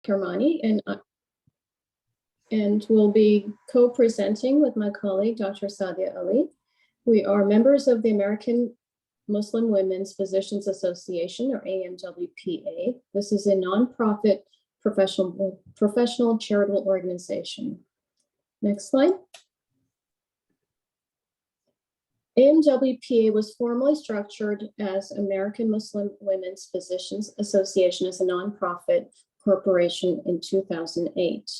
KERMANI, and will be co-presenting with my colleague, Dr. Sadia Ali. We are members of the American Muslim Women's Physicians Association, or AMWPA. This is a nonprofit professional charitable organization. Next slide. AMWPA was formally structured as American Muslim Women's Physicians Association as a nonprofit corporation in 2008.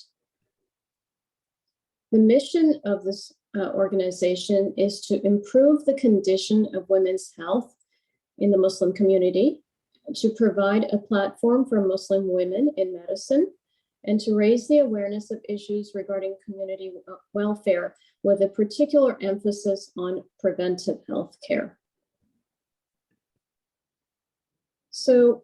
The mission of this organization is to improve the condition of women's health in the Muslim community, to provide a platform for Muslim women in medicine, and to raise the awareness of issues regarding community welfare with a particular emphasis on preventive health care. So,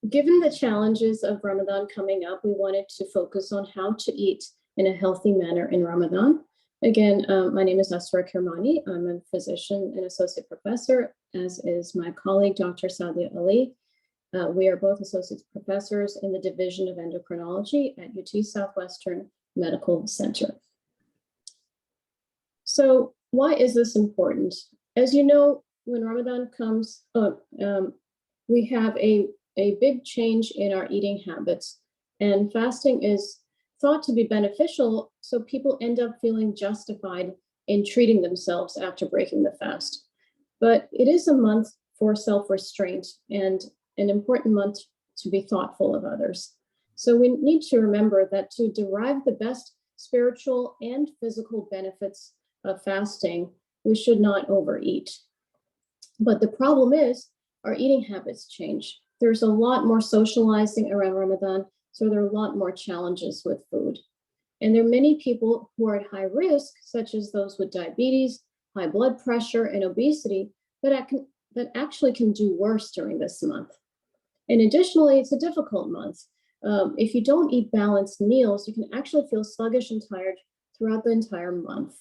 given the challenges of Ramadan coming up, we wanted to focus on how to eat in a healthy manner in Ramadan. Again, my name is ASRA Kermani. I'm a physician and associate professor, as is my colleague, Dr. Sadia Ali. We are both associate professors in the Division of Endocrinology at UT Southwestern Medical Center. So why is this important? As you know, when Ramadan comes, we have a big change in our eating habits, and fasting is thought to be beneficial, so people end up feeling justified in treating themselves after breaking the fast. But it is a month for self-restraint and an important month to be thoughtful of others. So we need to remember that to derive the best spiritual and physical benefits of fasting, we should not overeat. But the problem is our eating habits change. There's a lot more socializing around Ramadan, so there are a lot more challenges with food. And there are many people who are at high risk, such as those with diabetes, high blood pressure, and obesity, that actually can do worse during this month. And additionally, it's a difficult month. If you don't eat balanced meals, you can actually feel sluggish and tired throughout the entire month.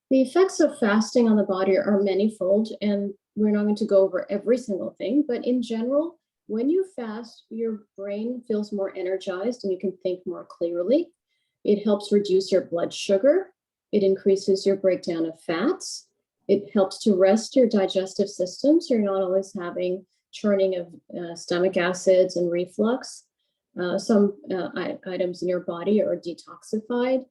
The effects of fasting on the body are manifold, and we're not going to go over every single thing, but in general, when you fast, your brain feels more energized and you can think more clearly. It helps reduce your blood sugar. It increases your breakdown of fats. It helps to rest your digestive system, so you're not always having churning of stomach acids and reflux. Some items in your body are detoxified.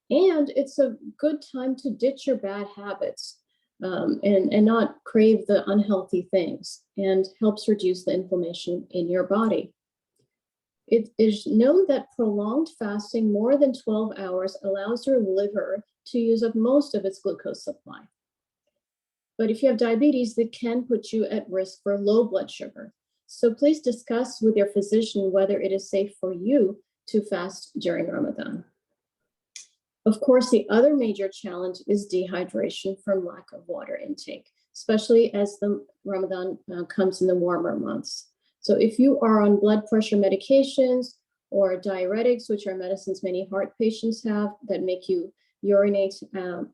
And it's a good time to ditch your bad habits and not crave the unhealthy things, and helps reduce the inflammation in your body. It is known that prolonged fasting more than 12 hours allows your liver to use up most of its glucose supply. But if you have diabetes, that can put you at risk for low blood sugar. So please discuss with your physician whether it is safe for you to fast during Ramadan. Of course, the other major challenge is dehydration from lack of water intake, especially as the Ramadan comes in the warmer months. So if you are on blood pressure medications or diuretics, which are medicines many heart patients have that make you urinate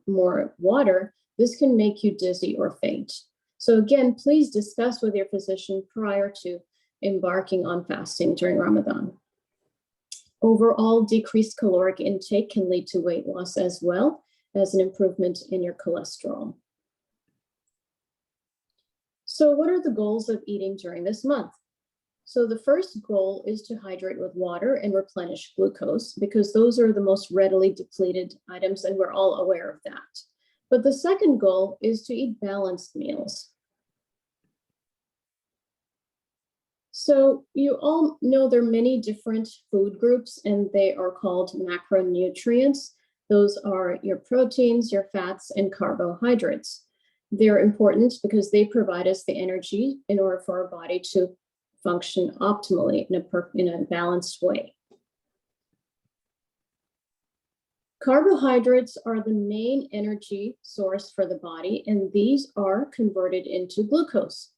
more water, this can make you dizzy or faint. So again, please discuss with your physician prior to embarking on fasting during Ramadan. Overall, decreased caloric intake can lead to weight loss as well as an improvement in your cholesterol. So what are the goals of eating during this month? So the first goal is to hydrate with water and replenish glucose, because those are the most readily depleted items, and we're all aware of that. But the second goal is to eat balanced meals. So you all know there are many different food groups, and they are called macronutrients. Those are your proteins, your fats, and carbohydrates. They're important because they provide us the energy in order for our body to function optimally in a balanced way. Carbohydrates are the main energy source for the body, and these are converted into glucose.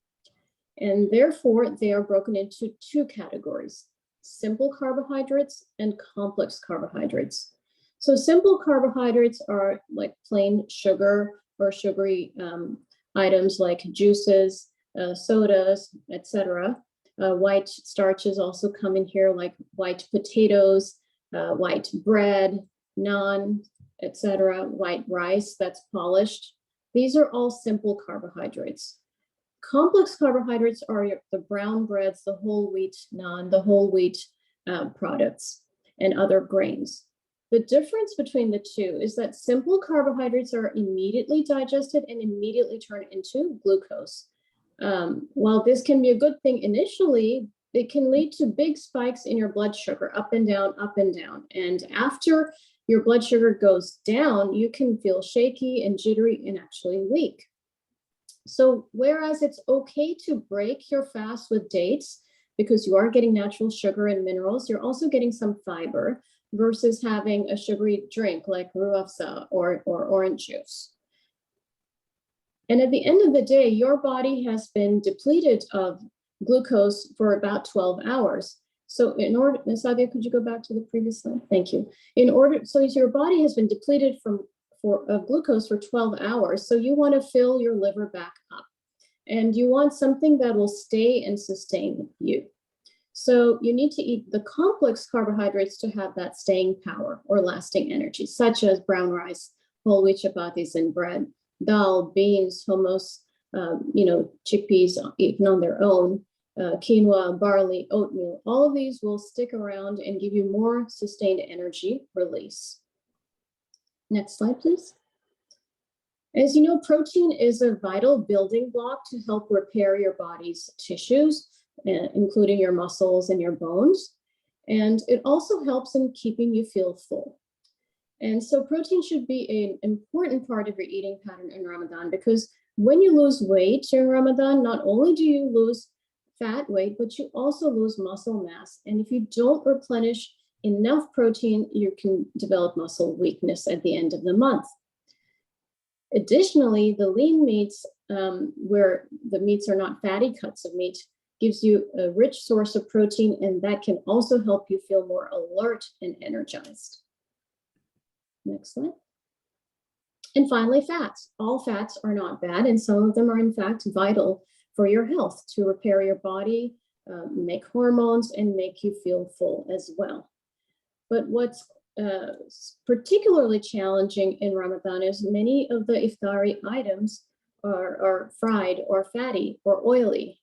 And therefore, they are broken into two categories: simple carbohydrates and complex carbohydrates. So simple carbohydrates are like plain sugar or sugary items like juices, sodas, etc. White starches also come in here, like white potatoes, white bread, naan, etc. White rice that's polished. These are all simple carbohydrates. Complex carbohydrates are the brown breads, the whole wheat naan, the whole wheat products, and other grains. The difference between the two is that simple carbohydrates are immediately digested and immediately turned into glucose. While this can be a good thing initially, it can lead to big spikes in your blood sugar, up and down, up and down. And after your blood sugar goes down, you can feel shaky and jittery and actually weak. So whereas it's okay to break your fast with dates because you are getting natural sugar and minerals, you're also getting some fiber versus having a sugary drink like ruafza or orange juice. And at the end of the day, your body has been depleted of glucose for about 12 hours. So in order, Sadia, could you go back to the previous slide? Thank you. So your body has been depleted of glucose for 12 hours. So you want to fill your liver back up. And you want something that will stay and sustain you. So you need to eat the complex carbohydrates to have that staying power or lasting energy, such as brown rice, whole wheat chapatis and bread, dal, beans, hummus, chickpeas eaten on their own, quinoa, barley, oatmeal. All of these will stick around and give you more sustained energy release. Next slide, please. As you know, protein is a vital building block to help repair your body's tissues, including your muscles and your bones. And it also helps in keeping you feel full. And so protein should be an important part of your eating pattern in Ramadan, because when you lose weight during Ramadan, not only do you lose fat weight, but you also lose muscle mass. And if you don't replenish enough protein, you can develop muscle weakness at the end of the month. Additionally, the lean meats, where the meats are not fatty cuts of meat, gives you a rich source of protein, and that can also help you feel more alert and energized. Next slide. And finally, fats. All fats are not bad, and some of them are in fact vital for your health to repair your body, make hormones, and make you feel full as well. But what's particularly challenging in Ramadan is many of the iftari items are fried or fatty or oily.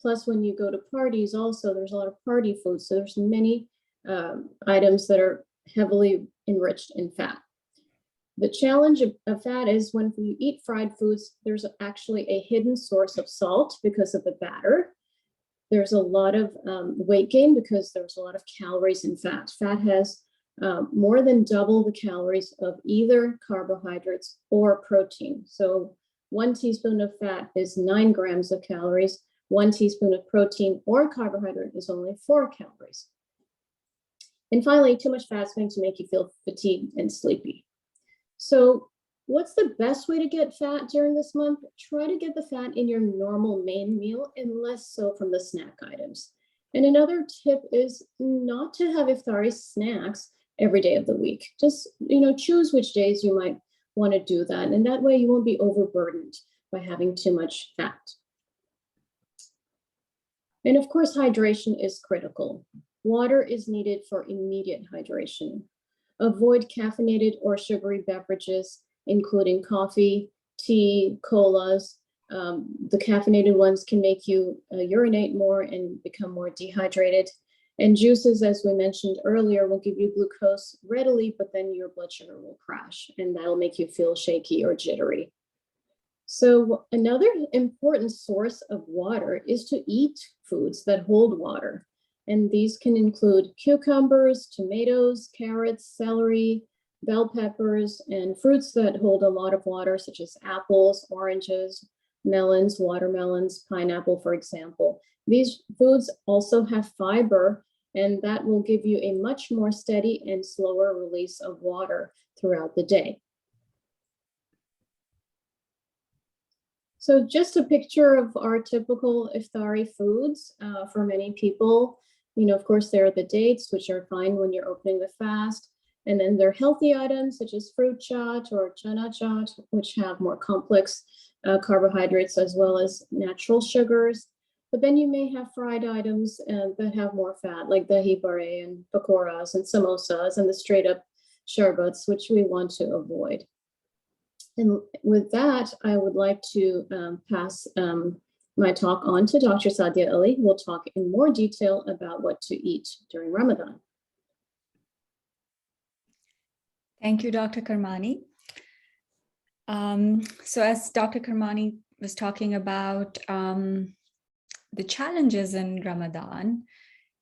Plus, when you go to parties also, there's a lot of party food. So there's many items that are heavily enriched in fat. The challenge of fat is when you eat fried foods, there's actually a hidden source of salt because of the batter. There's a lot of weight gain because there's a lot of calories in fat. Fat has more than double the calories of either carbohydrates or protein. So 1 teaspoon of fat is 9 grams of calories. 1 teaspoon of protein or carbohydrate is only 4 calories. And finally, too much fat is going to make you feel fatigued and sleepy. So what's the best way to get fat during this month? Try to get the fat in your normal main meal and less so from the snack items. And another tip is not to have iftari snacks every day of the week. Just, choose which days you might want to do that. And that way you won't be overburdened by having too much fat. And of course, hydration is critical. Water is needed for immediate hydration. Avoid caffeinated or sugary beverages, including coffee, tea, colas. The caffeinated ones can make you urinate more and become more dehydrated. And juices, as we mentioned earlier, will give you glucose readily, but then your blood sugar will crash, and that'll make you feel shaky or jittery. So another important source of water is to eat foods that hold water. And these can include cucumbers, tomatoes, carrots, celery, bell peppers, and fruits that hold a lot of water, such as apples, oranges, melons, watermelons, pineapple, for example. These foods also have fiber, and that will give you a much more steady and slower release of water throughout the day. So just a picture of our typical iftari foods for many people. Of course, there are the dates, which are fine when you're opening the fast. And then there are healthy items such as fruit chaat or chana chaat, which have more complex carbohydrates as well as natural sugars. But then you may have fried items that have more fat, like dahi bare and pakoras and samosas and the straight up sharbats, which we want to avoid. And with that, I would like to pass my talk on to Dr. Sadia Ali, who will talk in more detail about what to eat during Ramadan. Thank you, Dr. Kermani. So as Dr. Kermani was talking about the challenges in Ramadan,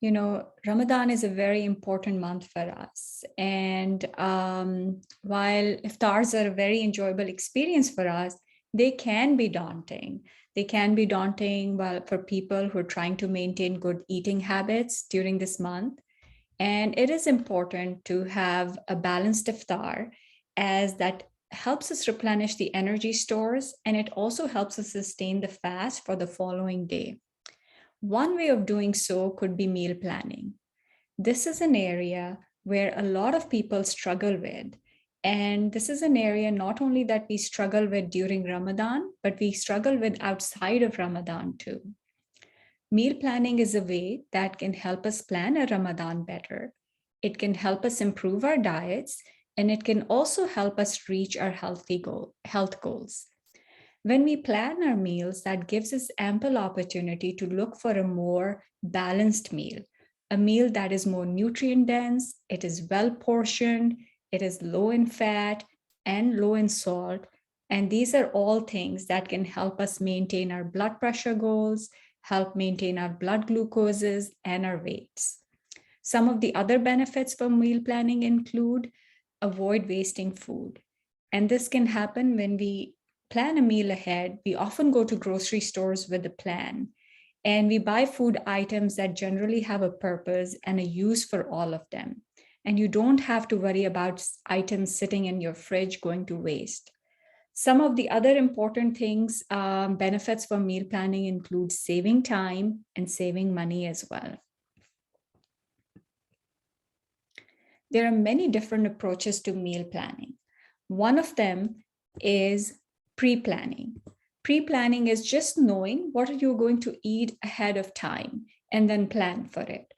you know, Ramadan is a very important month for us. And while iftars are a very enjoyable experience for us, they can be daunting. They can be daunting for people who are trying to maintain good eating habits during this month. And it is important to have a balanced iftar, as that helps us replenish the energy stores, and it also helps us sustain the fast for the following day. One way of doing so could be meal planning. This is an area where a lot of people struggle with. And this is an area not only that we struggle with during Ramadan, but we struggle with outside of Ramadan too. Meal planning is a way that can help us plan a Ramadan better. It can help us improve our diets, and it can also help us reach our health goals. When we plan our meals, that gives us ample opportunity to look for a more balanced meal, a meal that is more nutrient dense, it is well portioned, it is low in fat and low in salt. And these are all things that can help us maintain our blood pressure goals, help maintain our blood glucoses and our weights. Some of the other benefits for meal planning include avoid wasting food. And this can happen when we plan a meal ahead. We often go to grocery stores with a plan, and we buy food items that generally have a purpose and a use for all of them. And you don't have to worry about items sitting in your fridge going to waste. Some of the other important things, benefits for meal planning include saving time and saving money as well. There are many different approaches to meal planning. One of them is pre-planning. Pre-planning is just knowing what you're going to eat ahead of time and then plan for it.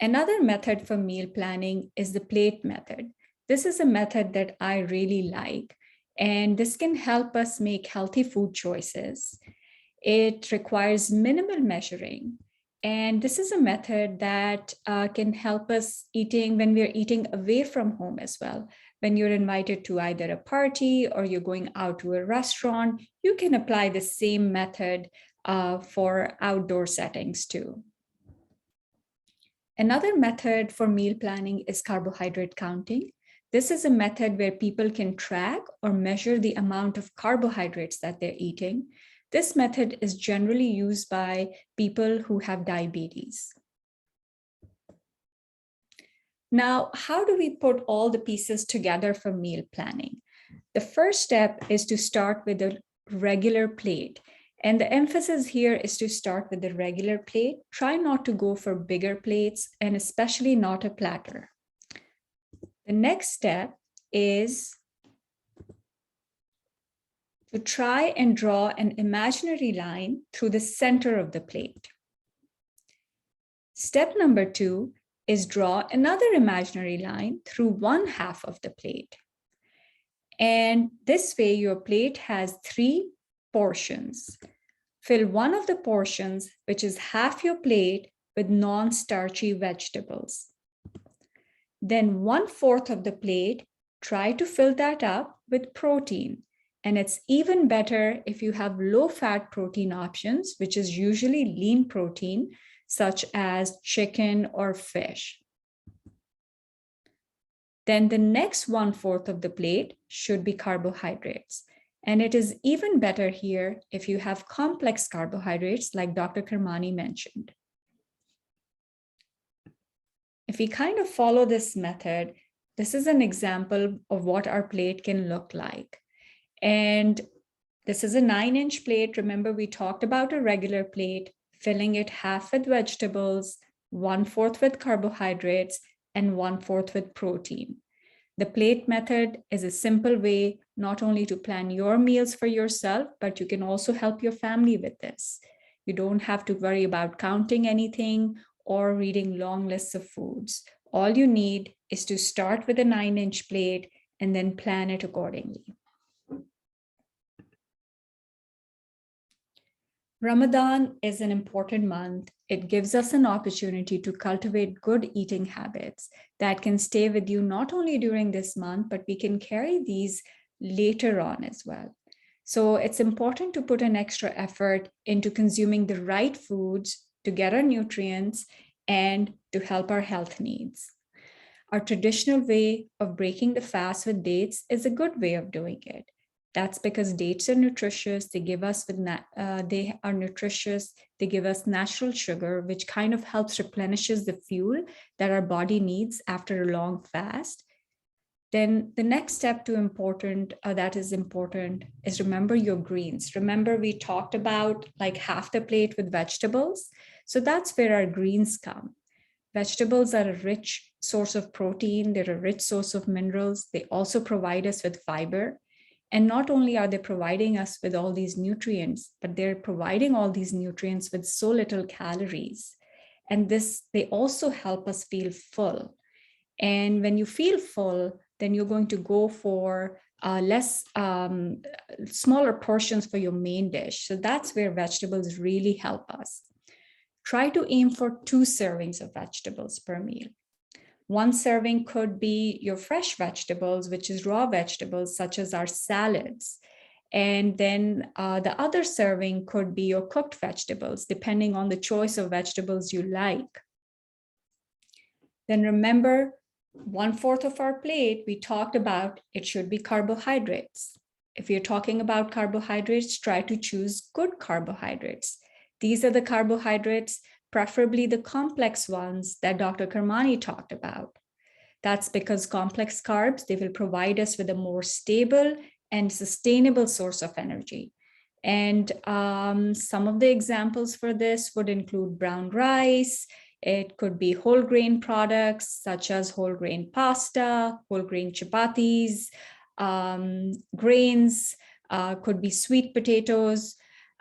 Another method for meal planning is the plate method. This is a method that I really like, and this can help us make healthy food choices. It requires minimal measuring. And this is a method that can help us eating when we're eating away from home as well. When you're invited to either a party or you're going out to a restaurant, you can apply the same method for outdoor settings too. Another method for meal planning is carbohydrate counting. This is a method where people can track or measure the amount of carbohydrates that they're eating. This method is generally used by people who have diabetes. Now, how do we put all the pieces together for meal planning? The first step is to start with a regular plate. And the emphasis here is to start with the regular plate. Try not to go for bigger plates, and especially not a platter. The next step is to try and draw an imaginary line through the center of the plate. Step number 2 is draw another imaginary line through one half of the plate. And this way your plate has 3 portions. Fill one of the portions, which is half your plate, with non-starchy vegetables. Then 1/4 of the plate, try to fill that up with protein. And it's even better if you have low-fat protein options, which is usually lean protein, such as chicken or fish. Then the next 1/4 of the plate should be carbohydrates. And it is even better here if you have complex carbohydrates like Dr. Kermani mentioned. If we kind of follow this method, this is an example of what our plate can look like. And this is a 9-inch plate. Remember, we talked about a regular plate, filling it half with vegetables, 1/4 with carbohydrates, and 1/4 with protein. The plate method is a simple way not only to plan your meals for yourself, but you can also help your family with this. You don't have to worry about counting anything or reading long lists of foods. All you need is to start with a 9-inch plate and then plan it accordingly. Ramadan is an important month. It gives us an opportunity to cultivate good eating habits that can stay with you not only during this month, but we can carry these later on as well. So it's important to put an extra effort into consuming the right foods to get our nutrients and to help our health needs. Our traditional way of breaking the fast with dates is a good way of doing it. That's because dates are nutritious. They give us they are nutritious. They give us natural sugar, which kind of helps replenishes the fuel that our body needs after a long fast. Then the next step that is important is remember your greens. Remember we talked about like half the plate with vegetables. So that's where our greens come. Vegetables are a rich source of protein. They're a rich source of minerals. They also provide us with fiber. And not only are they providing us with all these nutrients, but they're providing all these nutrients with so little calories. And they also help us feel full. And when you feel full, then you're going to go for smaller portions for your main dish. So that's where vegetables really help us. Try to aim for 2 servings of vegetables per meal. 1 serving could be your fresh vegetables, which is raw vegetables, such as our salads. And then the other serving could be your cooked vegetables, depending on the choice of vegetables you like. Then remember, 1/4 of our plate, we talked about it should be carbohydrates. If you're talking about carbohydrates, try to choose good carbohydrates. These are the carbohydrates, preferably the complex ones that Dr. Kermani talked about. That's because complex carbs, they will provide us with a more stable and sustainable source of energy. And some of the examples for this would include brown rice. It could be whole grain products such as whole grain pasta, whole grain chapatis, grains, could be sweet potatoes.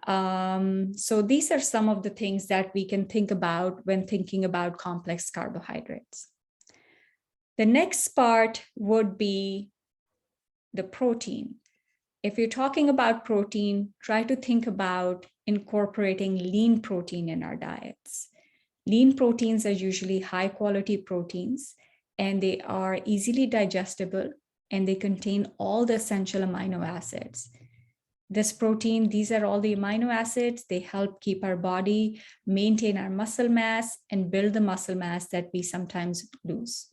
So these are some of the things that we can think about when thinking about complex carbohydrates. The next part would be the protein. If you're talking about protein, try to think about incorporating lean protein in our diets. Lean proteins are usually high quality proteins, and they are easily digestible, and they contain all the essential amino acids. This protein, these are all the amino acids. They help keep our body, maintain our muscle mass, and build the muscle mass that we sometimes lose.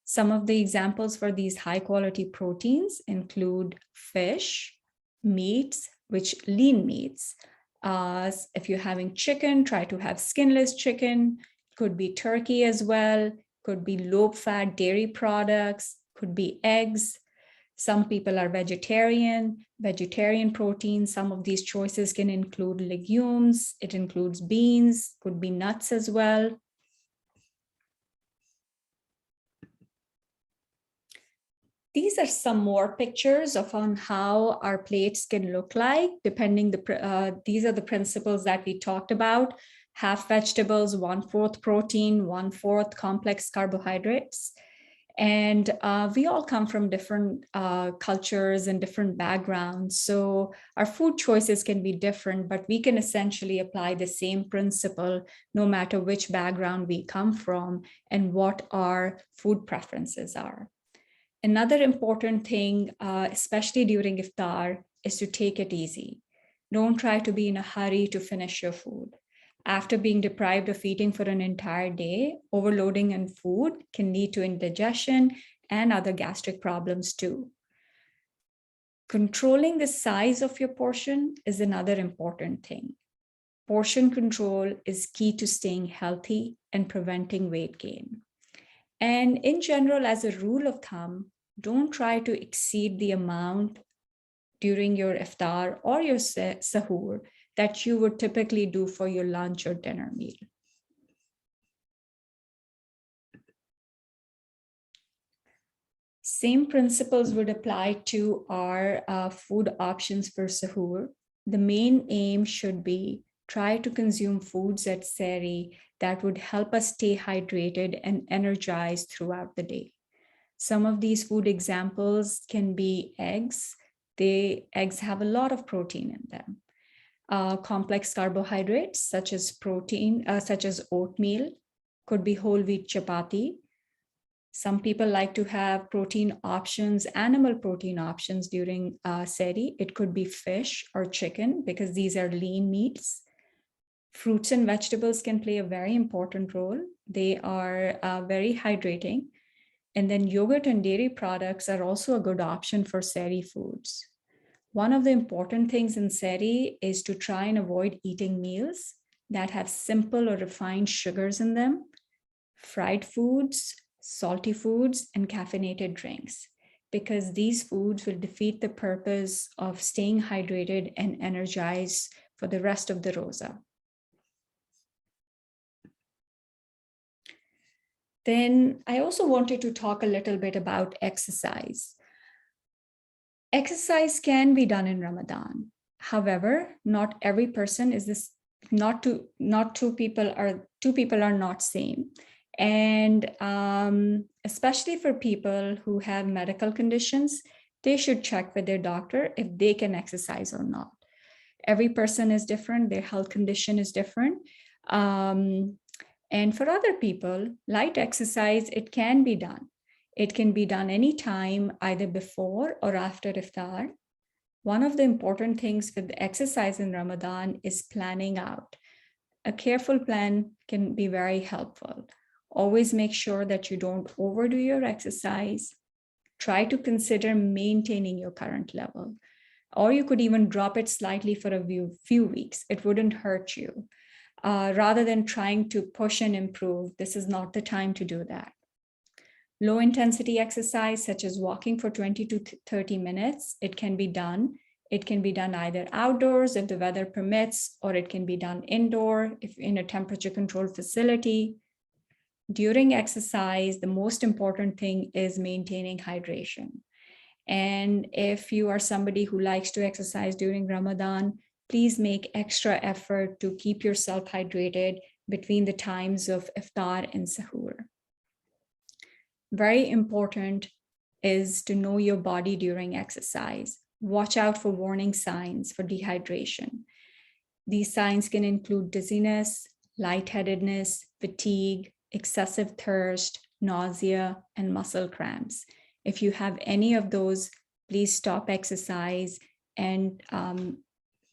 Some of the examples for these high quality proteins include fish, meats, which lean meats. If you're having chicken, try to have skinless chicken. Could be turkey as well. Could be low fat dairy products. Could be eggs. Some people are vegetarian protein. Some of these choices can include legumes. It includes beans, could be nuts as well. These are some more pictures on how our plates can look like, depending these are the principles that we talked about. Half vegetables, 1/4 protein, 1/4 complex carbohydrates. And we all come from different cultures and different backgrounds. So our food choices can be different, but we can essentially apply the same principle no matter which background we come from and what our food preferences are. Another important thing, especially during Iftar, is to take it easy. Don't try to be in a hurry to finish your food. After being deprived of eating for an entire day, overloading in food can lead to indigestion and other gastric problems too. Controlling the size of your portion is another important thing. Portion control is key to staying healthy and preventing weight gain. And in general, as a rule of thumb, don't try to exceed the amount during your iftar or your suhoor that you would typically do for your lunch or dinner meal. Same principles would apply to our food options for Suhoor. The main aim should be try to consume foods at Sehri that would help us stay hydrated and energized throughout the day. Some of these food examples can be eggs. Eggs have a lot of protein in them. Complex carbohydrates such as oatmeal, could be whole wheat chapati. Some people like to have protein options, animal protein options during Sehri. It could be fish or chicken because these are lean meats. Fruits and vegetables can play a very important role. They are very hydrating. And then yogurt and dairy products are also a good option for Sehri foods. One of the important things in Sehri is to try and avoid eating meals that have simple or refined sugars in them, fried foods, salty foods, and caffeinated drinks, because these foods will defeat the purpose of staying hydrated and energized for the rest of the Rosa. Then I also wanted to talk a little bit about exercise. Exercise can be done in Ramadan. However, not every person is this, two people are not same. And especially for people who have medical conditions, they should check with their doctor if they can exercise or not. Every person is different, their health condition is different. And for other people, light exercise, it can be done. It can be done anytime, either before or after Iftar. One of the important things with exercise in Ramadan is planning out. A careful plan can be very helpful. Always make sure that you don't overdo your exercise. Try to consider maintaining your current level, or you could even drop it slightly for a few weeks. It wouldn't hurt you. Rather than trying to push and improve, this is not the time to do that. Low intensity exercise, such as walking for 20 to 30 minutes, it can be done. It can be done either outdoors if the weather permits, or it can be done indoor if in a temperature controlled facility. During exercise, the most important thing is maintaining hydration. And if you are somebody who likes to exercise during Ramadan, please make extra effort to keep yourself hydrated between the times of Iftar and Suhoor. Very important is to know your body during exercise. Watch out for warning signs for dehydration. These signs can include dizziness, lightheadedness, fatigue, excessive thirst, nausea, and muscle cramps. If you have any of those, please stop exercise. And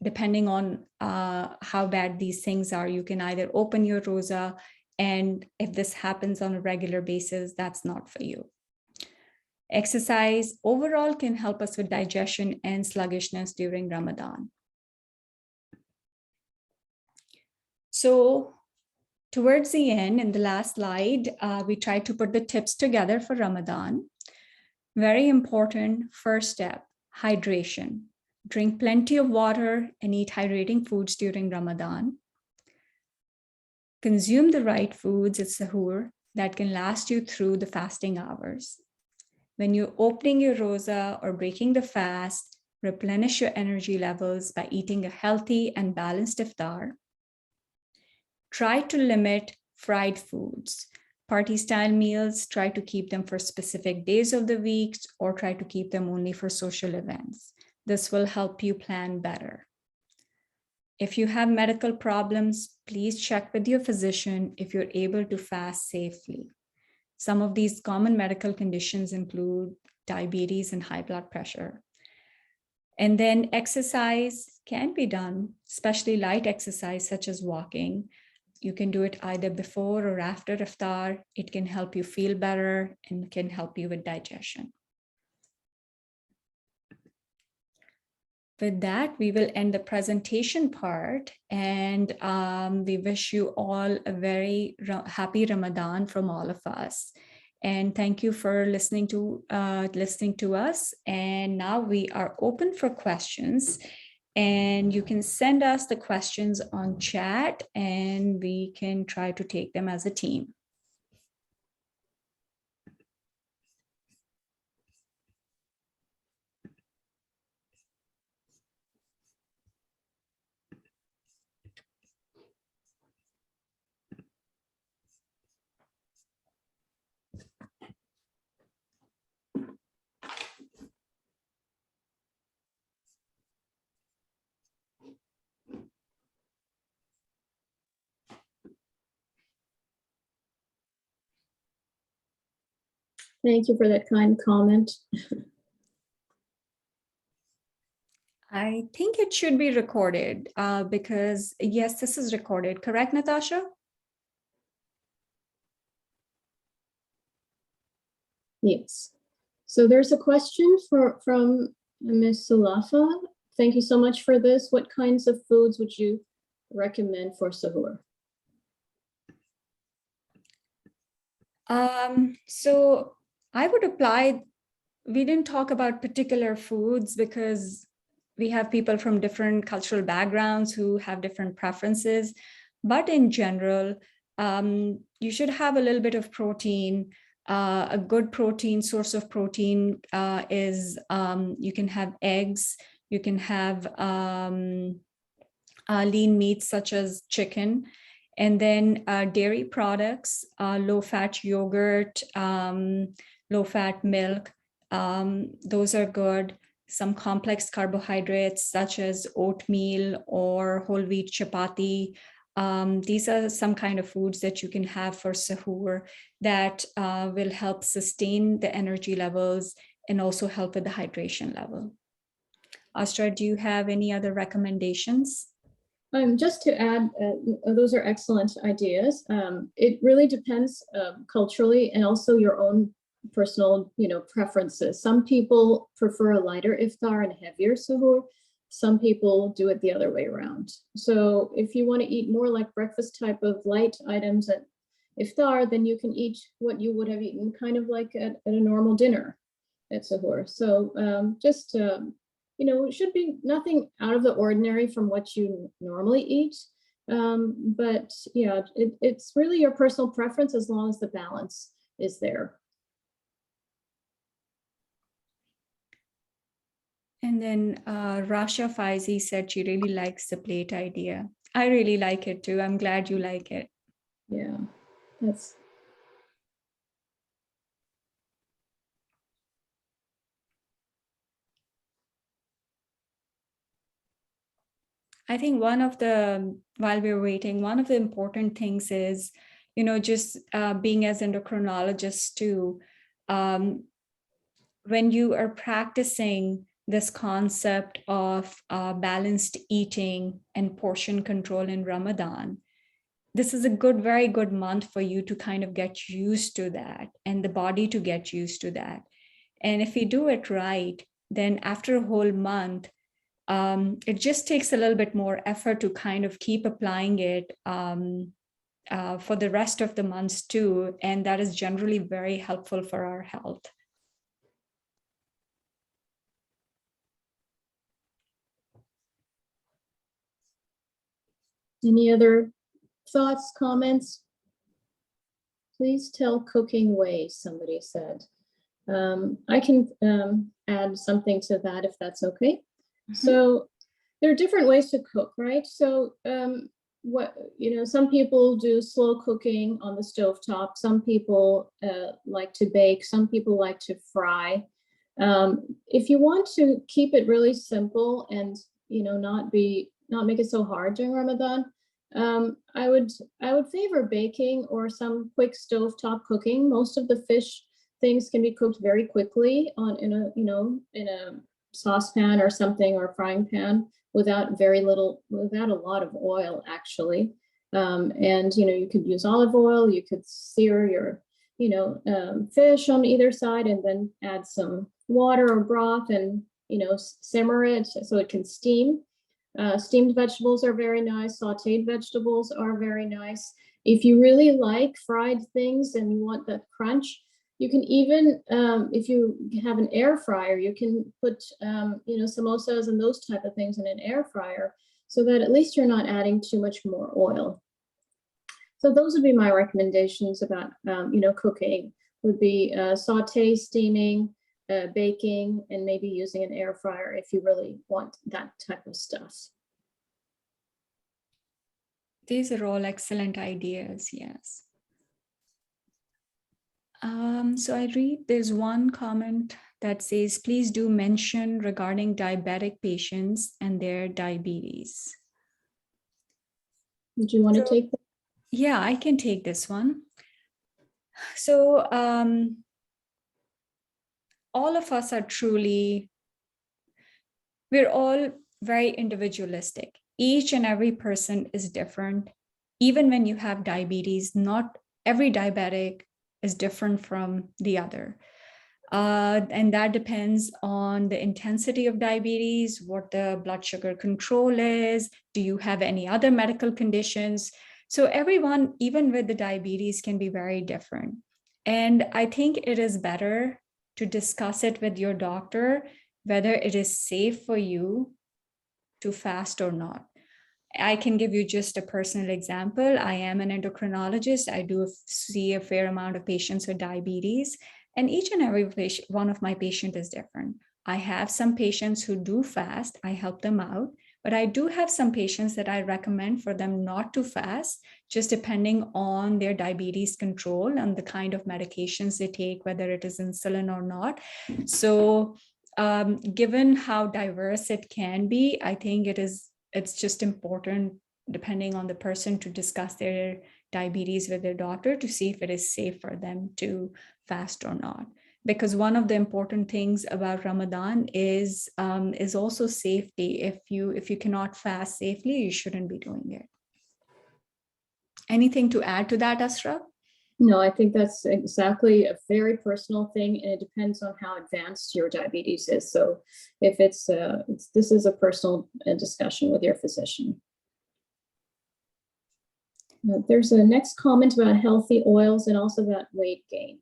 depending on how bad these things are, you can either open your rosa, and if this happens on a regular basis, that's not for you. Exercise overall can help us with digestion and sluggishness during Ramadan. So towards the end, in the last slide, we tried to put the tips together for Ramadan. Very important first step, hydration. Drink plenty of water and eat hydrating foods during Ramadan. Consume the right foods at Suhoor that can last you through the fasting hours. When you're opening your rosa or breaking the fast, replenish your energy levels by eating a healthy and balanced iftar. Try to limit fried foods. Party-style meals, try to keep them for specific days of the week, or try to keep them only for social events. This will help you plan better. If you have medical problems, please check with your physician if you're able to fast safely. Some of these common medical conditions include diabetes and high blood pressure. And then exercise can be done, especially light exercise such as walking. You can do it either before or after iftar. It can help you feel better and can help you with digestion. With that, we will end the presentation part, and we wish you all a very happy Ramadan from all of us. And thank you for listening to us. And now we are open for questions, and you can send us the questions on chat, and we can try to take them as a team. Thank you for that kind comment. I think it should be recorded because yes, this is recorded. Correct, Natasha? Yes. So there's a question from Ms. Sulafa. Thank you so much for this. What kinds of foods would you recommend for suhoor? So I would apply, we didn't talk about particular foods because we have people from different cultural backgrounds who have different preferences. But in general, you should have a little bit of protein. A good protein, source of protein is you can have eggs, you can have lean meats such as chicken, and then dairy products, low-fat yogurt, low-fat milk. Those are good. Some complex carbohydrates such as oatmeal or whole wheat chapati. These are some kind of foods that you can have for suhoor that will help sustain the energy levels and also help with the hydration level. Astra, do you have any other recommendations? Just to add, those are excellent ideas. It really depends culturally and also your own personal, preferences. Some people prefer a lighter iftar and heavier suhoor. Some people do it the other way around. So if you want to eat more like breakfast type of light items at iftar, then you can eat what you would have eaten kind of like at a normal dinner at suhoor. So it should be nothing out of the ordinary from what you normally eat. But yeah, it's really your personal preference as long as the balance is there. And then Rasha Faizi said she really likes the plate idea. I really like it too. I'm glad you like it. Yeah, that's. I think while we're waiting, one of the important things is, just being as endocrinologists too, when you are practicing this concept of balanced eating and portion control in Ramadan, this is a very good month for you to kind of get used to that and the body to get used to that. And if you do it right, then after a whole month, it just takes a little bit more effort to kind of keep applying it for the rest of the months too. And that is generally very helpful for our health. Any other thoughts, comments? Please tell cooking ways, somebody said. I can add something to that if that's okay. Mm-hmm. So there are different ways to cook, right? So some people do slow cooking on the stovetop. Some people like to bake. Some people like to fry. If you want to keep it really simple and not make it so hard during Ramadan, I would favor baking or some quick stovetop cooking. Most of the fish things can be cooked very quickly in a saucepan or something, or a frying pan without a lot of oil actually. And you could use olive oil. You could sear your fish on either side and then add some water or broth and simmer it so it can steam. Steamed vegetables are very nice. Sauteed vegetables are very nice. If you really like fried things and you want that crunch, you can even, if you have an air fryer, you can put, samosas and those type of things in an air fryer so that at least you're not adding too much more oil. So those would be my recommendations about, cooking would be saute, steaming, baking, and maybe using an air fryer if you really want that type of stuff. These are all excellent ideas, yes. So I read there's one comment that says, please do mention regarding diabetic patients and their diabetes. Would you want to take that? Yeah, I can take this one. So all of us are we're all very individualistic. Each and every person is different. Even when you have diabetes, not every diabetic is different from the other. And that depends on the intensity of diabetes, what the blood sugar control is. Do you have any other medical conditions? So everyone, even with the diabetes, can be very different. And I think it is better to discuss it with your doctor, whether it is safe for you to fast or not. I can give you just a personal example. I am an endocrinologist. I do see a fair amount of patients with diabetes, and each and every one of my patients is different. I have some patients who do fast. I help them out, but I do have some patients that I recommend for them not to fast, just depending on their diabetes control and the kind of medications they take, whether it is insulin or not. So given how diverse it can be, I think it's just important, depending on the person, to discuss their diabetes with their doctor to see if it is safe for them to fast or not. Because one of the important things about Ramadan is also safety. If you cannot fast safely, you shouldn't be doing it. Anything to add to that, Asra? No, I think that's exactly a very personal thing, and it depends on how advanced your diabetes is. So if this is a personal discussion with your physician. There's a next comment about healthy oils and also about weight gain,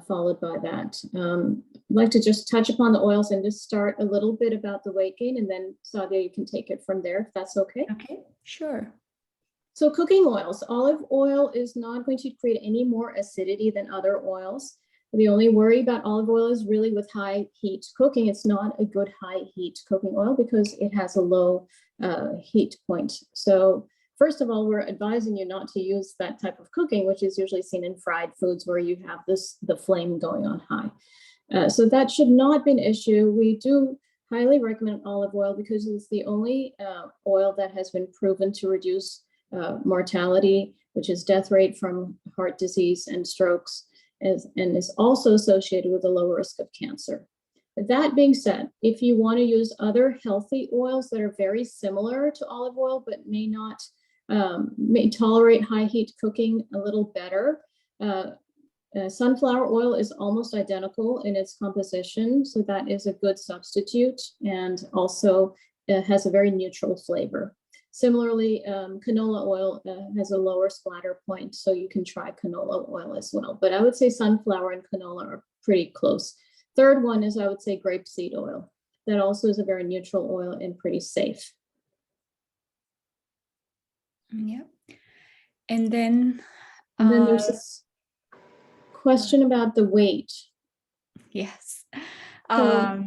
followed by that. I'd like to just touch upon the oils and just start a little bit about the weight gain, and then Sadia, you can take it from there if that's okay. Okay, sure. So cooking oils, olive oil is not going to create any more acidity than other oils. The only worry about olive oil is really with high heat cooking. It's not a good high heat cooking oil because it has a low heat point. So first of all, we're advising you not to use that type of cooking, which is usually seen in fried foods where you have the flame going on high. So that should not be an issue. We do highly recommend olive oil because it's the only oil that has been proven to reduce mortality, which is death rate from heart disease and strokes, and is also associated with a lower risk of cancer. That being said, if you want to use other healthy oils that are very similar to olive oil but may tolerate high heat cooking a little better, sunflower oil is almost identical in its composition, so that is a good substitute, and also has a very neutral flavor. Similarly, canola oil has a lower splatter point, so you can try canola oil as well. But I would say sunflower and canola are pretty close. Third one is, I would say, grapeseed oil. That also is a very neutral oil and pretty safe. Yeah. And then There's this question about the weight. Yes. Asra,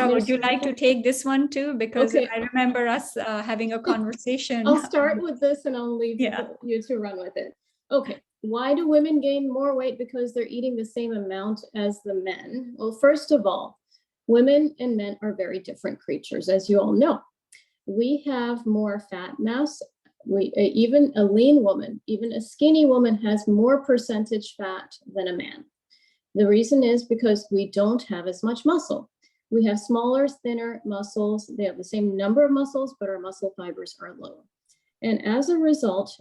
would you like to take this one too? Because okay. I remember us having a conversation. I'll start with this and I'll leave you to run with it. Okay. Why do women gain more weight? Because they're eating the same amount as the men. Well, first of all, women and men are very different creatures, as you all know. We have more fat mass. Even a lean woman, even a skinny woman has more percentage fat than a man. The reason is because we don't have as much muscle. We have smaller, thinner muscles. They have the same number of muscles, but our muscle fibers are lower. And as a result,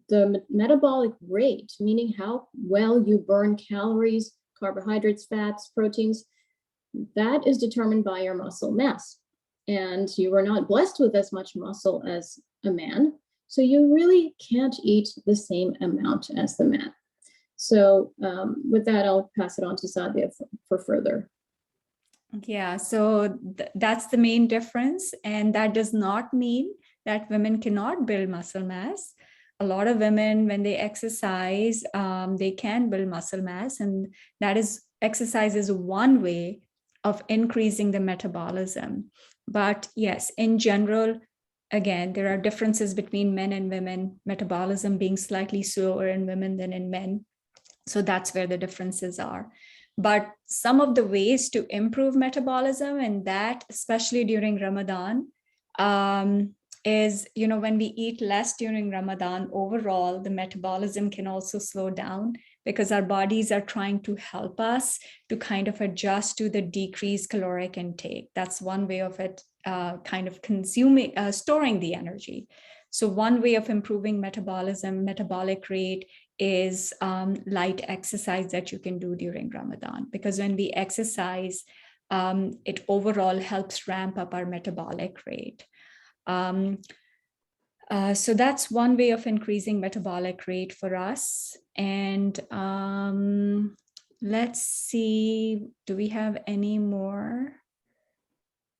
the metabolic rate, meaning how well you burn calories, carbohydrates, fats, proteins, that is determined by your muscle mass. And you are not blessed with as much muscle as a man, so you really can't eat the same amount as the man. So with that, I'll pass it on to Sadia for further. Yeah, so that's the main difference. And that does not mean that women cannot build muscle mass. A lot of women, when they exercise, they can build muscle mass. And that is, exercise is one way of increasing the metabolism. But yes, in general, again, there are differences between men and women, metabolism being slightly slower in women than in men. So that's where the differences are. But some of the ways to improve metabolism, and that especially during Ramadan, is, when we eat less during Ramadan, overall, the metabolism can also slow down because our bodies are trying to help us to kind of adjust to the decreased caloric intake. That's one way of it, kind of storing the energy. So one way of improving metabolism, metabolic rate, is light exercise that you can do during Ramadan. Because when we exercise, it overall helps ramp up our metabolic rate. So that's one way of increasing metabolic rate for us. And let's see, do we have any more?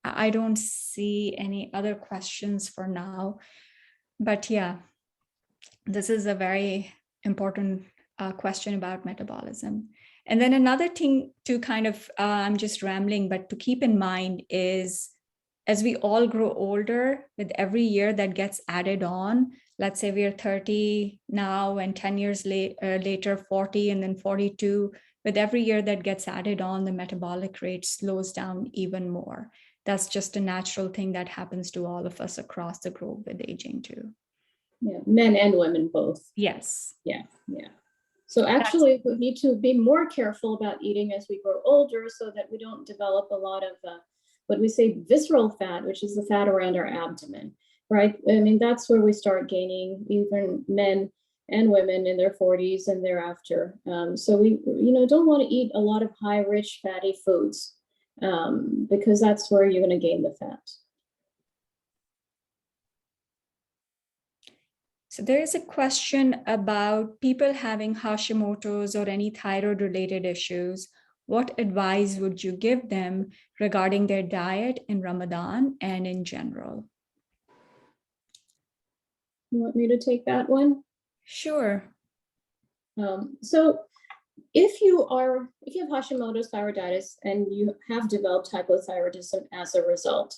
I don't see any other questions for now, but yeah, this is a very important question about metabolism. And then another thing to kind of, I'm just rambling, but to keep in mind is, as we all grow older, with every year that gets added on, let's say we are 30 now and 10 years later, 40 and then 42, with every year that gets added on, the metabolic rate slows down even more. That's just a natural thing that happens to all of us across the globe with aging too. Yeah, men and women both. Yes. Yeah. So actually, we need to be more careful about eating as we grow older so that we don't develop a lot of what we say visceral fat, which is the fat around our abdomen, right? I mean, that's where we start gaining, even men and women in their 40s and thereafter. So we, don't want to eat a lot of high, rich, fatty foods because that's where you're going to gain the fat. So there is a question about people having Hashimoto's or any thyroid-related issues. What advice would you give them regarding their diet in Ramadan and in general? You want me to take that one? Sure. So if you have Hashimoto's thyroiditis and you have developed hypothyroidism as a result,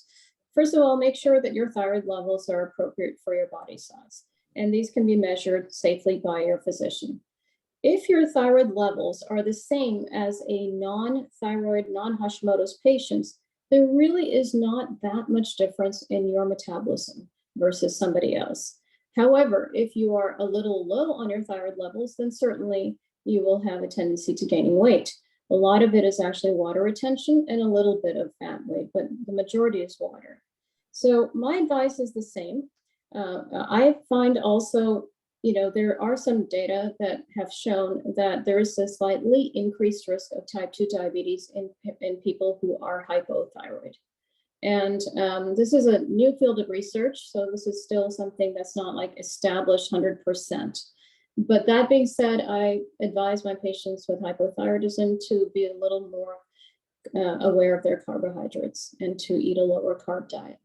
first of all, make sure that your thyroid levels are appropriate for your body size. And these can be measured safely by your physician. If your thyroid levels are the same as a non-thyroid, non-Hashimoto's patients, there really is not that much difference in your metabolism versus somebody else. However, if you are a little low on your thyroid levels, then certainly you will have a tendency to gaining weight. A lot of it is actually water retention and a little bit of fat weight, but the majority is water. So my advice is the same. I find also, there are some data that have shown that there is a slightly increased risk of type 2 diabetes in people who are hypothyroid. And this is a new field of research, so this is still something that's not like established 100%. But that being said, I advise my patients with hypothyroidism to be a little more aware of their carbohydrates and to eat a lower carb diet.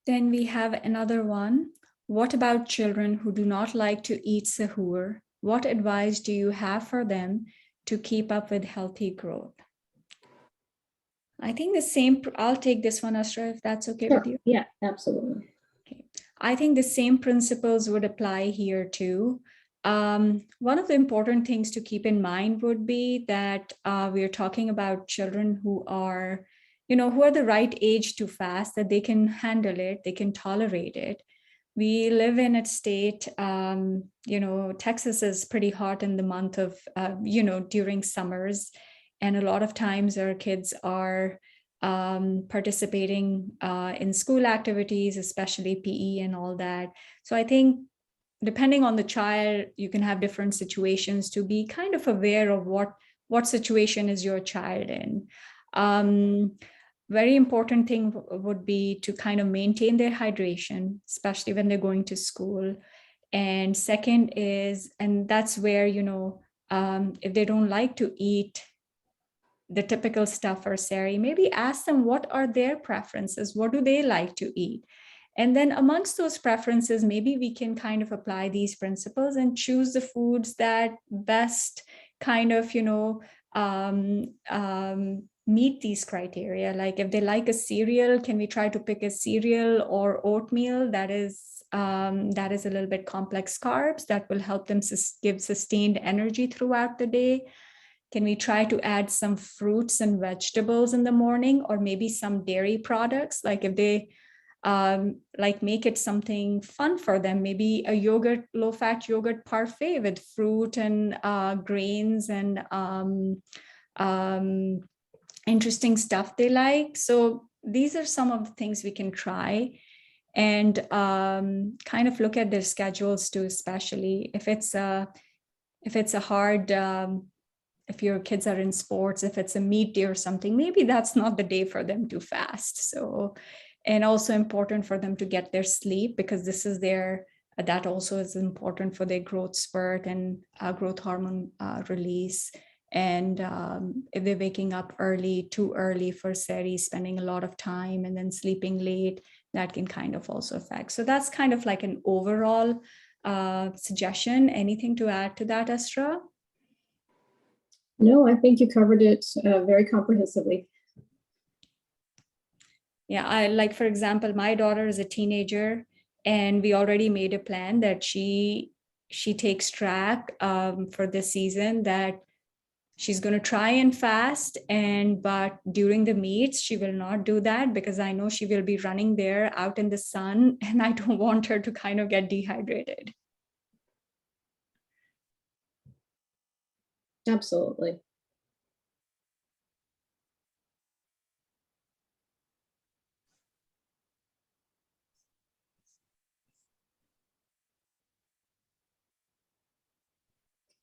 Then we have another one. What about children who do not like to eat Suhoor? What advice do you have for them to keep up with healthy growth? I think the same, I'll take this one, ASRA, if that's okay with you. Yeah, absolutely. Okay. I think the same principles would apply here too. One of the important things to keep in mind would be that we're talking about children who are the right age to fast, that they can handle it, they can tolerate it. We live in a state, Texas is pretty hot in the month of, during summers. And a lot of times our kids are participating in school activities, especially PE and all that. So I think depending on the child, you can have different situations to be kind of aware of what situation is your child in. Very important thing would be to kind of maintain their hydration, especially when they're going to school. And second is, and that's where, if they don't like to eat the typical stuff for Sehri, maybe ask them what are their preferences, what do they like to eat? And then amongst those preferences, maybe we can kind of apply these principles and choose the foods that best kind of, meet these criteria. Like if they like a cereal, can we try to pick a cereal or oatmeal that is a little bit complex carbs that will help them give sustained energy throughout the day? Can we try to add some fruits and vegetables in the morning, or maybe some dairy products? Like if they like make it something fun for them, maybe a yogurt, low-fat yogurt parfait with fruit and grains and interesting stuff they like. So these are some of the things we can try, and kind of look at their schedules too, especially if it's a hard if your kids are in sports, if it's a meet day or something, maybe that's not the day for them to fast. So, and also important for them to get their sleep, because this is that also is important for their growth spurt and growth hormone release. And if they're waking up too early for Sehri, spending a lot of time and then sleeping late, that can kind of also affect. So that's kind of like an overall suggestion. Anything to add to that, ASRA? No, I think you covered it very comprehensively. Yeah, I like, for example, my daughter is a teenager, and we already made a plan that she takes track for this season, that she's going to try and fast, but during the meets she will not do that, because I know she will be running there out in the sun, and I don't want her to kind of get dehydrated. Absolutely.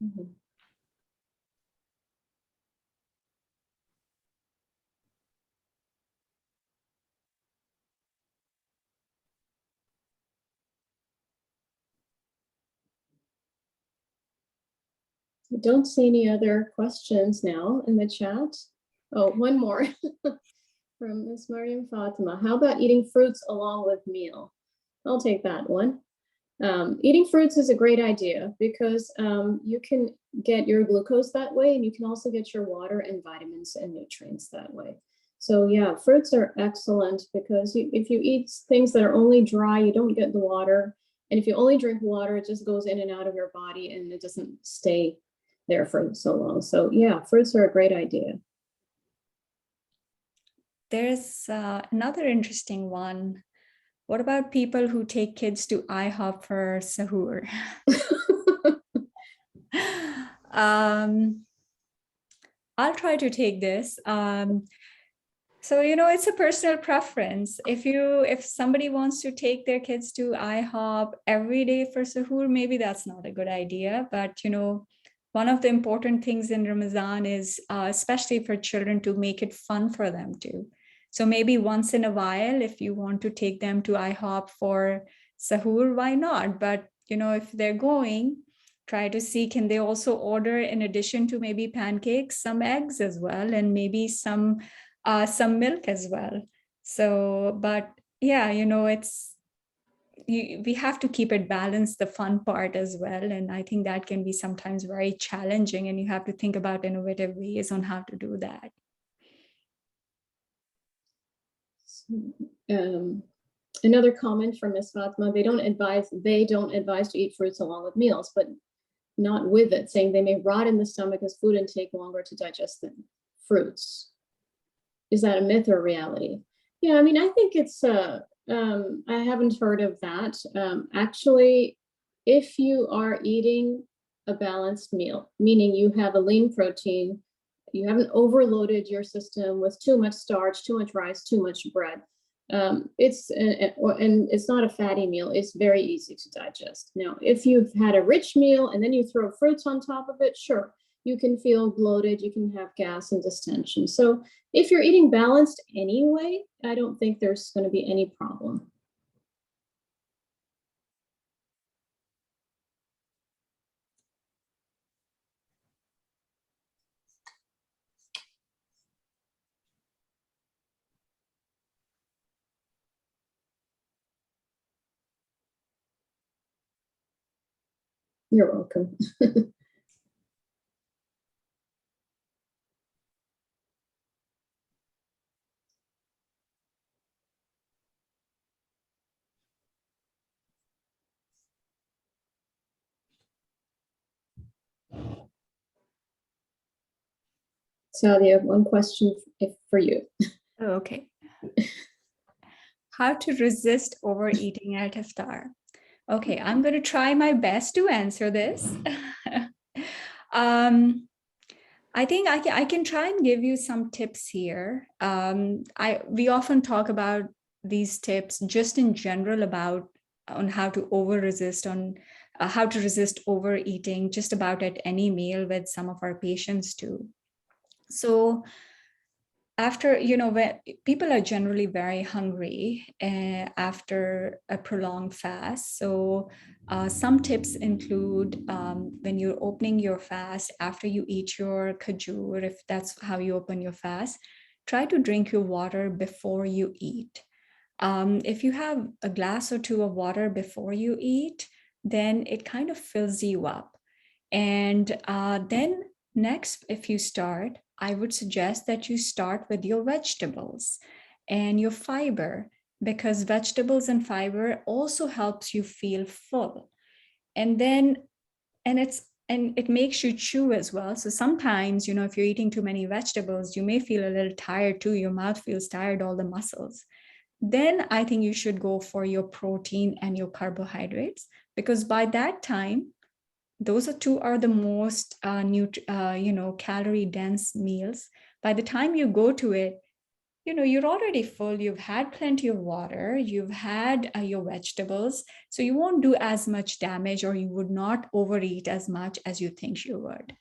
Mhm. I don't see any other questions now in the chat. Oh, one more from Ms. Mariam Fatima. How about eating fruits along with meal? I'll take that one. Eating fruits is a great idea because you can get your glucose that way, and you can also get your water and vitamins and nutrients that way. So yeah, fruits are excellent because if you eat things that are only dry, you don't get the water. And if you only drink water, it just goes in and out of your body and it doesn't stay there for so long. So yeah, fruits are a great idea. There's another interesting one. What about people who take kids to IHOP for Suhoor? I'll try to take this. So, it's a personal preference. If somebody wants to take their kids to IHOP every day for Suhoor, maybe that's not a good idea. But, one of the important things in Ramadan is, especially for children, to make it fun for them too. So maybe once in a while, if you want to take them to IHOP for Suhoor, why not? But, if they're going, try to see, can they also order, in addition to maybe pancakes, some eggs as well, and maybe some milk as well. So, but yeah, we have to keep it balanced, the fun part as well. And I think that can be sometimes very challenging, and you have to think about innovative ways on how to do that. Another comment from Ms. Fatma, they don't advise to eat fruits along with meals, but not with it, saying they may rot in the stomach as food and take longer to digest than fruits. Is that a myth or reality? Yeah, I mean, I think it's, I haven't heard of that. Actually, if you are eating a balanced meal, meaning you have a lean protein, you haven't overloaded your system with too much starch, too much rice, too much bread. And it's not a fatty meal. It's very easy to digest. Now, if you've had a rich meal and then you throw fruits on top of it, sure, you can feel bloated, you can have gas and distension. So if you're eating balanced anyway, I don't think there's going to be any problem. You're welcome. Sadia, I have one question for you. Oh, okay. How to resist overeating at iftar? Okay, I'm going to try my best to answer this. I think I can try and give you some tips here. We often talk about these tips just in general about on how to how to resist overeating just about at any meal with some of our patients too. So after, when people are generally very hungry after a prolonged fast. So some tips include when you're opening your fast, after you eat your khajur, if that's how you open your fast, try to drink your water before you eat. If you have a glass or two of water before you eat, then it kind of fills you up. And then next, if you start, I would suggest that you start with your vegetables and your fiber, because vegetables and fiber also helps you feel full. And then, and it makes you chew as well. So sometimes, if you're eating too many vegetables, you may feel a little tired too. Your mouth feels tired, all the muscles. Then I think you should go for your protein and your carbohydrates, because by that time, those are the most calorie dense meals. By the time you go to it, you're already full, you've had plenty of water, you've had your vegetables, so you won't do as much damage, or you would not overeat as much as you think you would.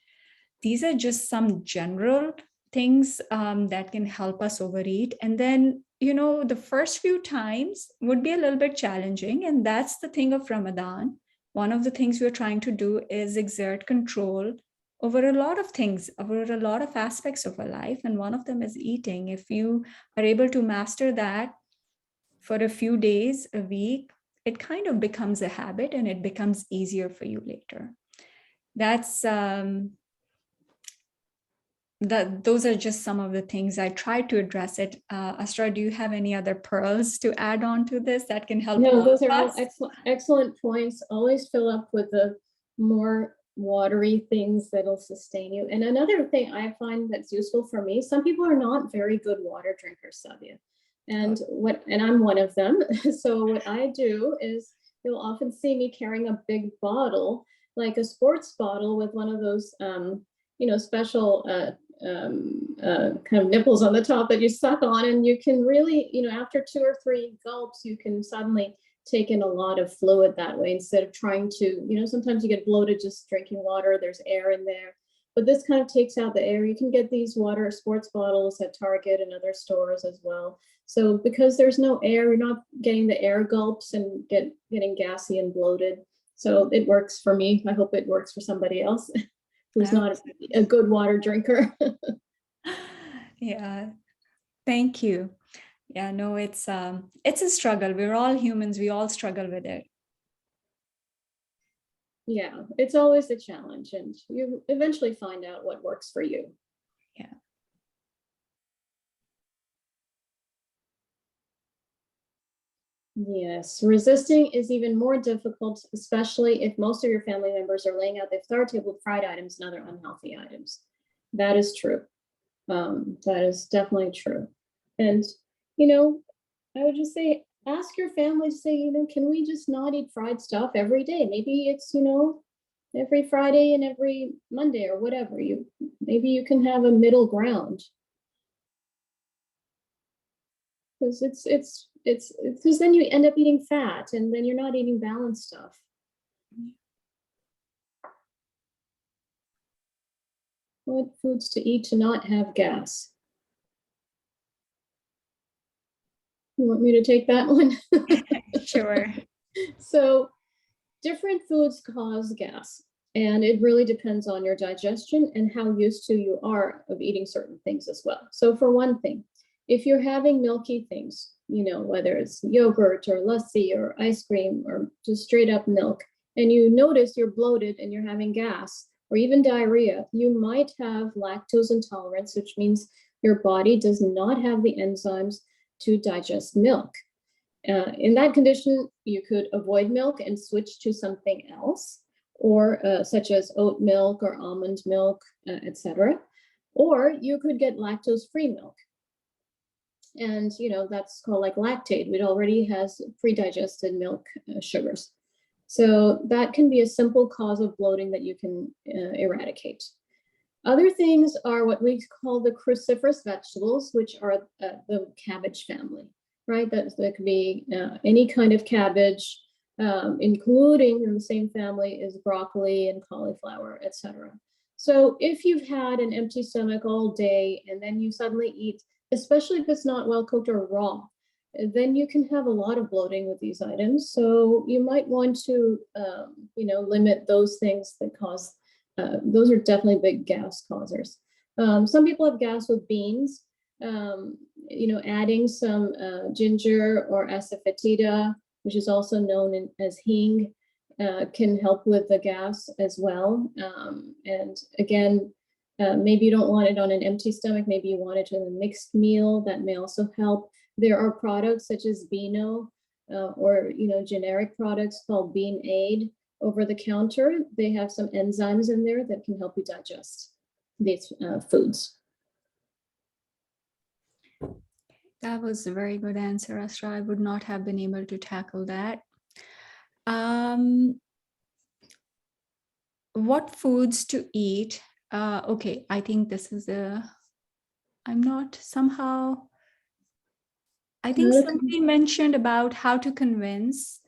These are just some general things that can help us overeat. And then, the first few times would be a little bit challenging, and that's the thing of Ramadan. One of the things we're trying to do is exert control over a lot of things, over a lot of aspects of our life. And one of them is eating. If you are able to master that for a few days, a week, it kind of becomes a habit and it becomes easier for you later. Those are just some of the things I tried to address it. Asra, do you have any other pearls to add on to this that can help? No, those are all excellent points. Always fill up with the more watery things that'll sustain you. And another thing I find that's useful for me, some people are not very good water drinkers, Sadia. And I'm one of them. So what I do is, you'll often see me carrying a big bottle, like a sports bottle with one of those special kind of nipples on the top that you suck on, and you can really, after 2 or 3 gulps, you can suddenly take in a lot of fluid that way, instead of trying to, sometimes you get bloated just drinking water, there's air in there, but this kind of takes out the air. You can get these water sports bottles at Target and other stores as well. So because there's no air, you're not getting the air gulps and getting gassy and bloated. So it works for me. I hope it works for somebody else who's not a good water drinker. Yeah, thank you. Yeah, no, it's a struggle. We're all humans. We all struggle with it. Yeah, it's always a challenge, and you eventually find out what works for you. Yeah. Yes, resisting is even more difficult, especially if most of your family members are laying out the iftar table with fried items and other unhealthy items. That is true. That is definitely true. And, I would just say, ask your family to say, can we just not eat fried stuff every day? Maybe it's, every Friday and every Monday or whatever. Maybe you can have a middle ground. Because it's because then you end up eating fat, and then you're not eating balanced stuff. What foods to eat to not have gas? You want me to take that one? Sure. So different foods cause gas, and it really depends on your digestion and how used to you are of eating certain things as well. So for one thing, if you're having milky things, whether it's yogurt or lassi or ice cream or just straight up milk, and you notice you're bloated and you're having gas or even diarrhea, you might have lactose intolerance, which means your body does not have the enzymes to digest milk. In that condition, you could avoid milk and switch to something else, or such as oat milk or almond milk, etc. Or you could get lactose-free milk. And, that's called like lactate. It already has pre-digested milk sugars. So that can be a simple cause of bloating that you can eradicate. Other things are what we call the cruciferous vegetables, which are the cabbage family, right? That could be any kind of cabbage, including in the same family is broccoli and cauliflower, etc. So if you've had an empty stomach all day and then you suddenly eat, especially if it's not well cooked or raw, then you can have a lot of bloating with these items. So you might want to, limit those things that cause, those are definitely big gas causers. Some people have gas with beans, adding some ginger or asafoetida, which is also known as hing, can help with the gas as well. And again, maybe you don't want it on an empty stomach. Maybe you want it in a mixed meal. That may also help. There are products such as Beano or generic products called Bean Aid over the counter. They have some enzymes in there that can help you digest these foods. That was a very good answer, Asra. I would not have been able to tackle that. What foods to eat? Okay, I think this is I think somebody mentioned about how to convince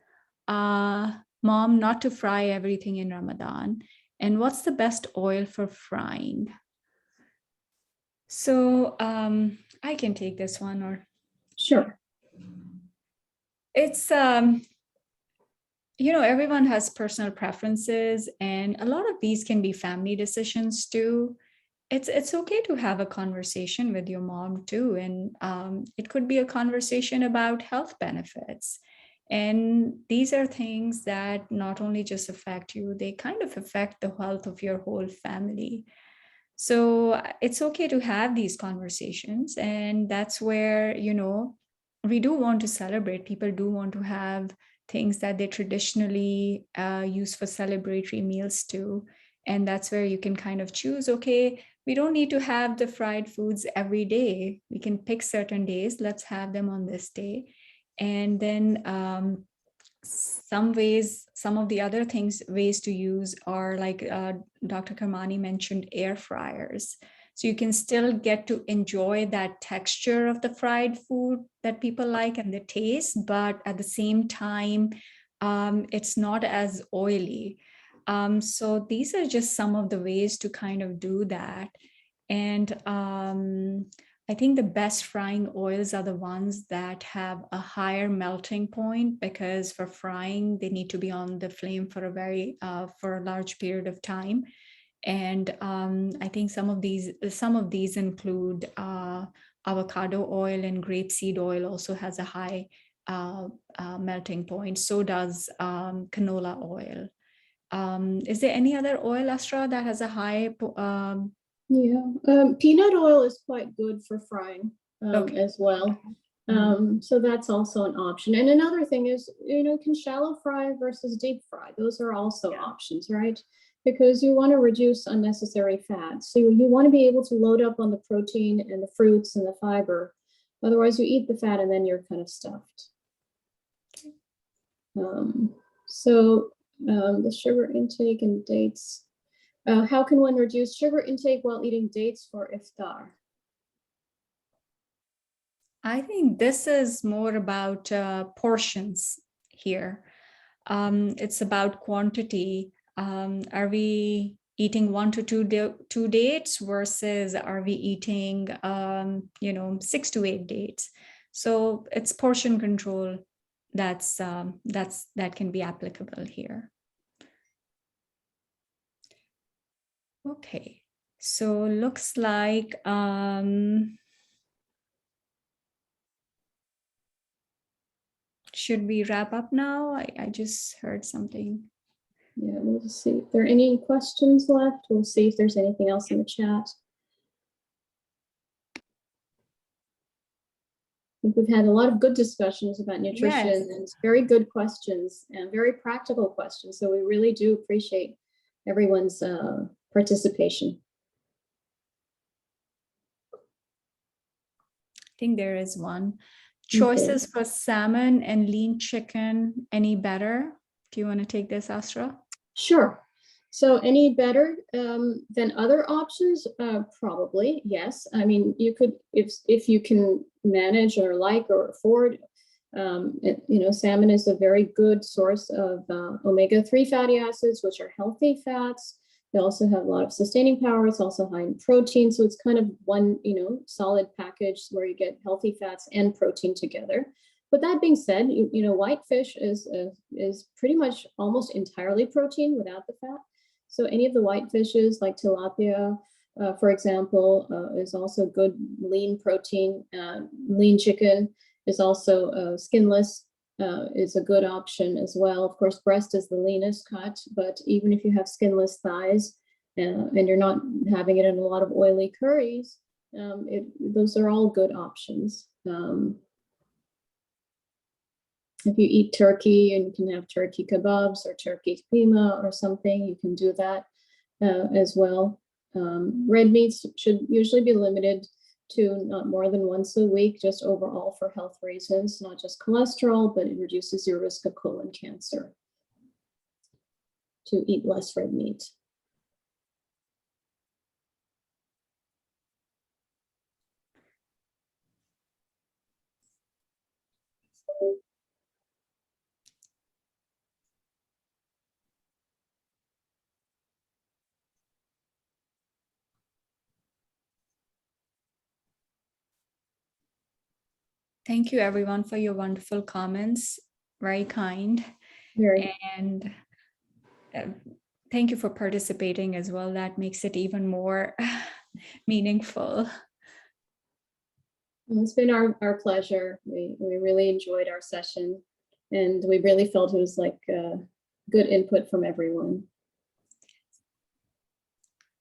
mom not to fry everything in Ramadan. And what's the best oil for frying? So I can take this one, or sure. It's everyone has personal preferences, and a lot of these can be family decisions too. It's okay to have a conversation with your mom too, and it could be a conversation about health benefits. And these are things that not only just affect you, they kind of affect the health of your whole family. So it's okay to have these conversations, and that's where, we do want to celebrate. People do want to have things that they traditionally use for celebratory meals too. And that's where you can kind of choose, okay, we don't need to have the fried foods every day. We can pick certain days. Let's have them on this day. And then some of the other ways to use are like Dr. KERMANI mentioned, air fryers. So you can still get to enjoy that texture of the fried food that people like and the taste, but at the same time, it's not as oily. So these are just some of the ways to kind of do that. And I think the best frying oils are the ones that have a higher melting point, because for frying, they need to be on the flame for a large period of time. And I think some of these include avocado oil, and grapeseed oil also has a high melting point. So does canola oil. Is there any other oil, Astra, that has a high? Peanut oil is quite good for frying Okay. as well. So that's also an option. And another thing is, can shallow fry versus deep fry. Those are also options, right? Because you want to reduce unnecessary fats. So you want to be able to load up on the protein and the fruits and the fiber. Otherwise, you eat the fat and then you're kind of stuffed. The sugar intake and dates. How can one reduce sugar intake while eating dates for iftar? I think this is more about portions here. It's about quantity. Are we eating 1 to 2 dates versus are we eating 6 to 8 dates? So it's portion control that can be applicable here. Okay, so looks like should we wrap up now? I just heard something. Yeah, we'll just see if there are any questions left. We'll see if there's anything else in the chat. I think we've had a lot of good discussions about nutrition. Yes. And very good questions and very practical questions. So we really do appreciate everyone's participation. think there is one. Okay. Choices for salmon and lean chicken, any better? Do you want to take this, ASRA? Sure. So any better than other options? Probably, yes. I mean, you could, if you can manage or like or afford, salmon is a very good source of omega-3 fatty acids, which are healthy fats. They also have a lot of sustaining power. It's also high in protein. So it's kind of one, solid package where you get healthy fats and protein together. But that being said, white fish is pretty much almost entirely protein without the fat. So any of the white fishes like tilapia, for example, is also good lean protein. Lean chicken is also skinless, is a good option as well. Of course, breast is the leanest cut, but even if you have skinless thighs and you're not having it in a lot of oily curries, those are all good options. If you eat turkey and you can have turkey kebabs or turkey keema or something, you can do that as well. Red meats should usually be limited to not more than once a week, just overall for health reasons, not just cholesterol, but it reduces your risk of colon cancer to eat less red meat. Thank you, everyone, for your wonderful comments. Very kind. Very. And thank you for participating as well. That makes it even more meaningful. Well, it's been our pleasure. We really enjoyed our session, and we really felt it was like good input from everyone.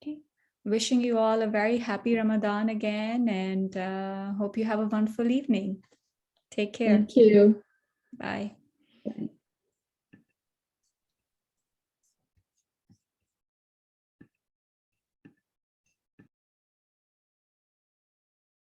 Okay. Wishing you all a very happy Ramadan again, and hope you have a wonderful evening. Take care. Thank you. Bye.